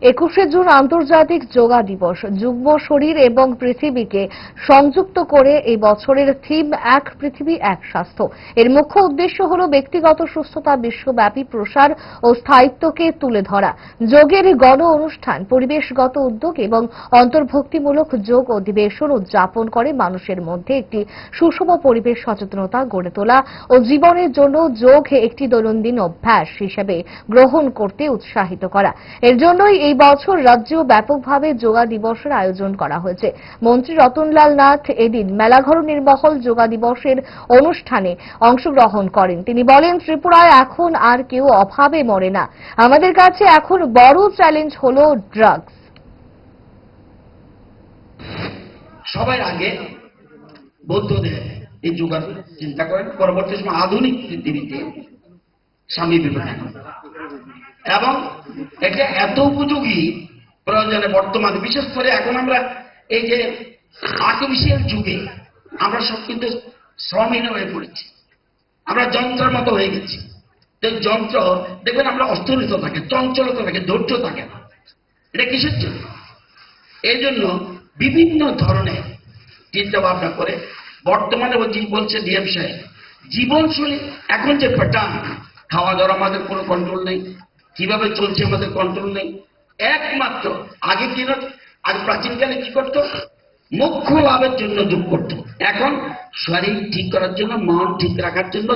21শে June আন্তর্জাতিক যোগা দিবস। যুগ্ম শরীর এবং পৃথিবীকে সংযুক্ত করে এই বছরের থিম এক পৃথিবী এক স্বাস্থ্য। এর মুখ্য উদ্দেশ্য হল ব্যক্তিগত সুস্থতা বিশ্বব্যাপী প্রসার ও স্থায়িত্বকে তুলে ধরা। যোগের গণ অনুষ্ঠান, পরিবেশগত উদ্যোগ এবং অন্তর্ভুক্তিমূলক যোগ অধিবেশন উদযাপন করে মানুষের মধ্যে একটি সুষম পরিবেশ সচেতনতা গড়ে তোলা ও জীবনের জন্য যোগ একটি দৈনন্দিন অভ্যাস হিসেবে গ্রহণ করতে উৎসাহিত করা। এর জন্যই এই বছর রাজ্যেও ব্যাপকভাবে যোগা দিবসের আয়োজন করা হয়েছে। মন্ত্রী রতনলাল নাথ এদিন মেলাঘর নির্মহল যোগা দিবসের অনুষ্ঠানে অংশগ্রহণ করেন। তিনি বলেন, ত্রিপুরায় এখন আর কেউ অভাবে মরে না। আমাদের কাছে এখন বড় চ্যালেঞ্জ হলো ড্রাগস। সবাই আগে বৌদ্ধদের এই যোগার চিন্তা করেন, পরবর্তী সময় আধুনিক পৃথিবীতে স্বামী বিবেকানন্দ, এবং এটা এত উপযোগী প্রয়োজনে বর্তমানে, বিশেষ করে এখন আমরা এই যে আর্টিফিশিয়াল যুগে আমরা সব কিন্তু শ্রমহীন হয়ে পড়েছি, আমরা যন্ত্রের মতো হয়ে গেছি। তো যন্ত্র দেখবেন আমরা অস্থিরতা থাকে, চঞ্চলতা থাকে, ধৈর্য থাকে না। এটা কিসের জন্য? এই জন্য বিভিন্ন ধরনের চিন্তা ভাবনা করে বর্তমানে বলছে ডিএম সাহেব, জীবনশৈলী এখন যে প্যাটার্ন, খাওয়া দাওয়ার আমাদের কোনো কন্ট্রোল নেই, কিভাবে চলছে আমাদের কন্ট্রোল নেই। একমাত্র আগে কি না, আগে প্রাচীনকালে কি করতো? মুখ্য লাভের জন্য যোগ করতো। এখন শরীর ঠিক করার জন্য, মন ঠিক রাখার জন্য